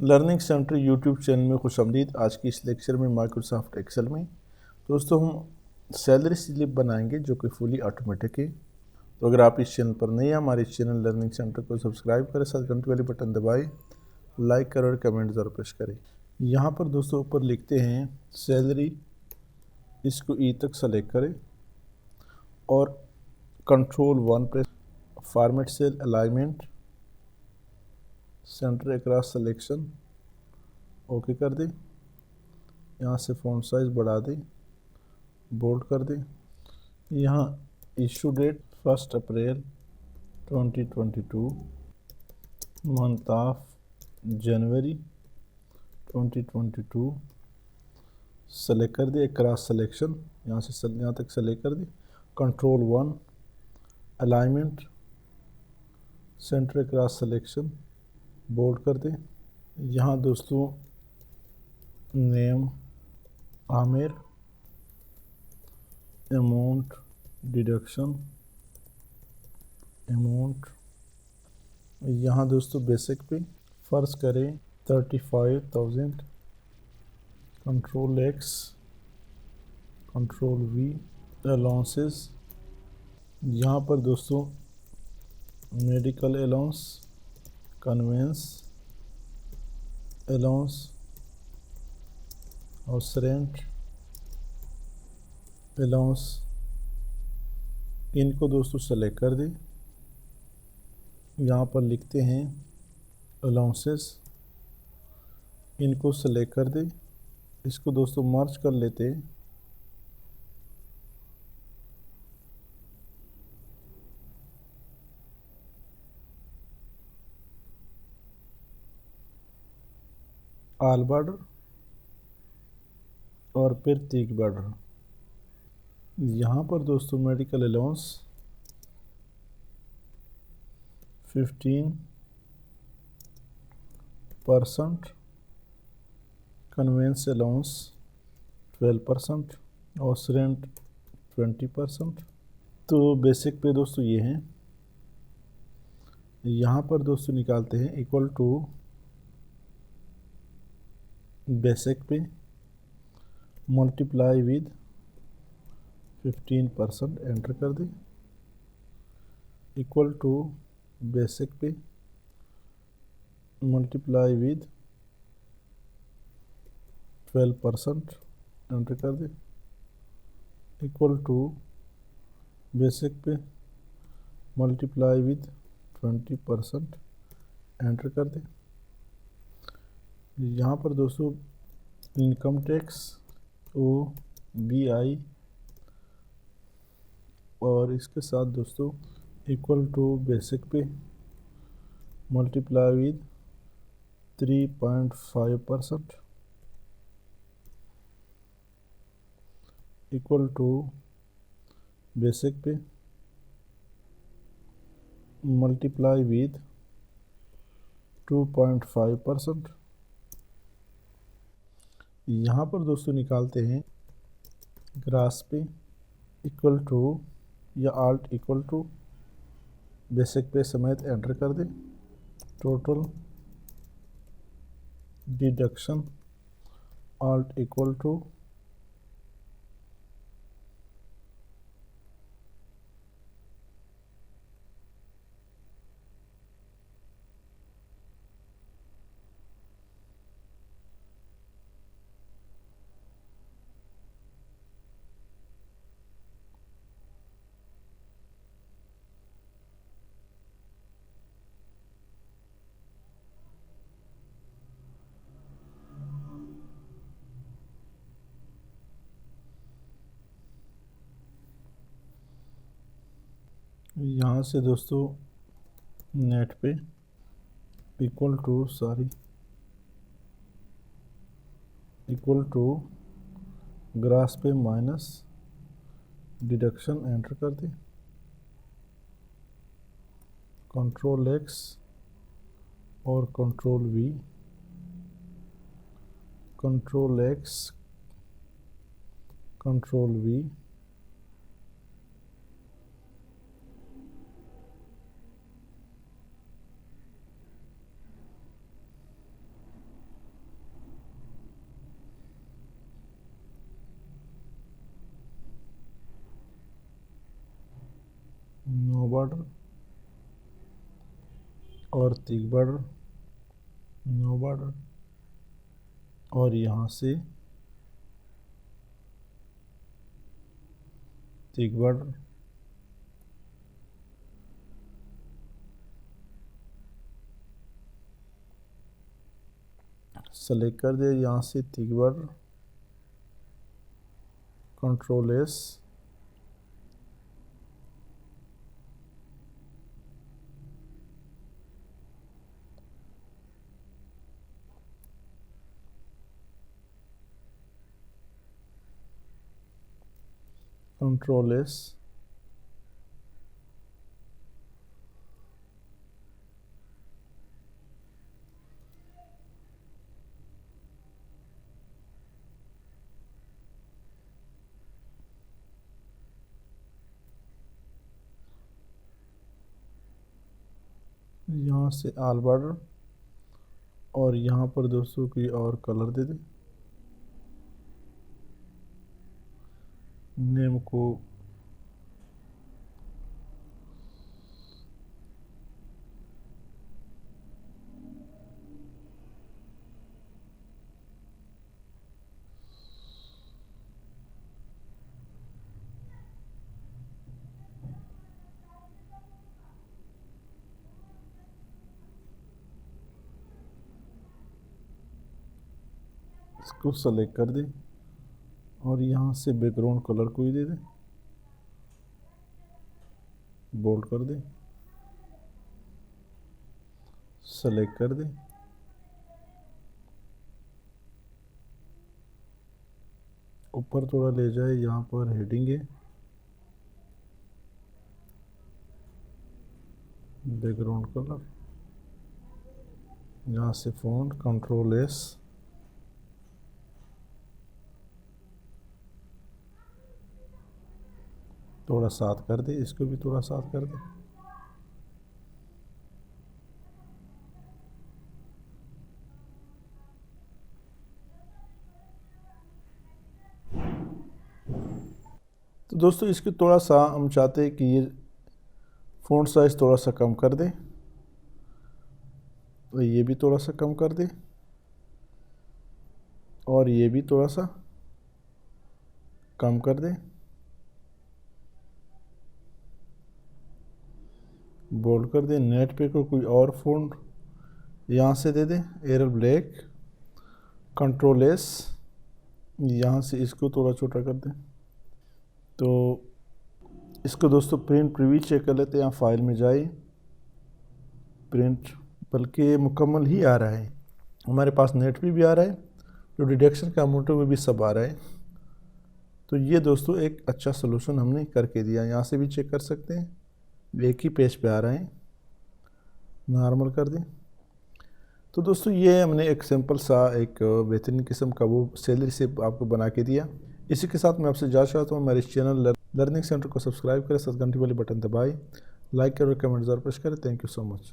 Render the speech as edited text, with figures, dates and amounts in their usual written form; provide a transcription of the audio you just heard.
Learning centre YouTube channel में खुशामदीद। आज की इस लेक्चर में माइक्रोसॉफ्ट एक्सेल में दोस्तों हम सैलरी स्लिप बनाएंगे जो कि फुली ऑटोमेटिक है। तो अगर आप इस चैनल पर नए हैं, हमारे इस चैनल लर्निंग सेंटर को सब्सक्राइब करें, साथ घंटी वाले बटन दबाएं, लाइक करें और कमेंट ज़रूर प्रेस करें। यहाँ पर दोस्तों ऊपर लिखते हैं सैलरी, इसको ई तक सेलेक्ट करें और control 1 press, format cell alignment, centre across selection, okay कर दें। यहाँ से फ़ॉन्ट साइज़ बढ़ा दें, बोल्ड कर दें। यहाँ issue date 1 April 2022, month of January 2022, select कर दिए। क्रॉस सिलेक्शन यहाँ से यहाँ तक सेलेक्ट कर दी। Control 1 alignment, centre cross selection, bold कर दें। यहाँ दोस्तों name Aamir, amount deduction, amount यहाँ दोस्तों बेसिक पे फ़र्ज करें 35,000, control X, control V, allowances यहाँ पर दोस्तों मेडिकल अलाउंस, कन्वेंस अलाउंस और रेंट अलाउंस, इनको दोस्तों सेलेक्ट कर दें। यहाँ पर लिखते हैं अलाउंसेस, इनको सेलेक्ट कर दें। इसको दोस्तों मर्ज कर लेते हैं। ऑल बॉर्डर और फिर तीक बॉर्डर। यहाँ पर दोस्तों मेडिकल अलाउंस 15%, कन्वेंस अलाउंस 12% और रेंट 20%। तो बेसिक पे दोस्तों ये हैं। यहाँ पर दोस्तों निकालते हैं equal to basic pay multiply with 15%, enter कर दें। Equal to basic pay multiply with 12%, enter कर दें। Equal to basic pay multiply with 20%, enter कर दें। यहाँ पर दोस्तों इनकम टैक्स OBI और इसके साथ दोस्तों equal to basic pay multiply with 3.5%, equal to basic pay multiply with 2.5%। यहाँ पर दोस्तों निकालते हैं ग्रास पे इक्वल टू या alt equal to basic pay समेत, एंटर कर दें। Total deduction alt equal to यहाँ से दोस्तों net pay equal to gross pay minus deduction, enter कर दें। कंट्रोल X और control V, control X, control V, border और थिक बॉर्डर, नो बॉर्डर, और यहाँ से थिक बॉर्डर, सेलेक्ट कर दिया, यहाँ से thick border, control S, control S, यहाँ से ऑल बॉर्डर, और यहाँ पर दोस्तों कोई और कलर दे दें, नेम को इसको सेलेक्ट कर दें, और यहाँ से बैकग्राउंड कलर को ही दे दें, बोल्ड कर दें, सेलेक्ट कर दें, ऊपर थोड़ा ले जाए, यहाँ पर हेडिंग है, बैकग्राउंड कलर, यहाँ से फ़ॉन्ट, कंट्रोल एस, थोड़ा साथ कर दे, इसको भी थोड़ा साथ कर दे। तो दोस्तों इसको थोड़ा सा हम चाहते हैं कि ये फ़ॉन्ट साइज़ थोड़ा सा कम कर दे, तो ये भी थोड़ा सा कम कर दे, और ये भी थोड़ा सा कम कर दे, बोल्ड कर दे। नेट पे को कोई और फ़ॉन्ट यहाँ से दे दे, एरल ब्लैक, कंट्रोल एस, यहाँ से इसको थोड़ा छोटा कर दे। तो इसको दोस्तों प्रिंट प्रीव्यू चेक कर लेते हैं। यहाँ फाइल में जाए, प्रिंट बल्कि मुकम्मल ही आ रहा है, हमारे पास नेट पे भी आ रहा है, जो डिडक्शन का अमाउंट है वो भी सब आ रहा है। तो ये दोस्तों एक अच्छा सलूशन हमने करके दिया। यहाँ से भी चेक कर सकते हैं, एक ही पेज पे आ रहा है, नॉर्मल कर दें। तो दोस्तों ये हमने एक सिंपल सा एक बेहतरीन किस्म का वो सैलरी स्लिप आपको बना के दिया। इसी के साथ मैं आपसे इजाज़त चाहता हूँ, हमारे इस चैनल लर्निंग सेंटर को सब्सक्राइब करें, साथ घंटी वाले बटन दबाएं, लाइक करें, कमेंट ज़रूर पेश करें। Thank you so much.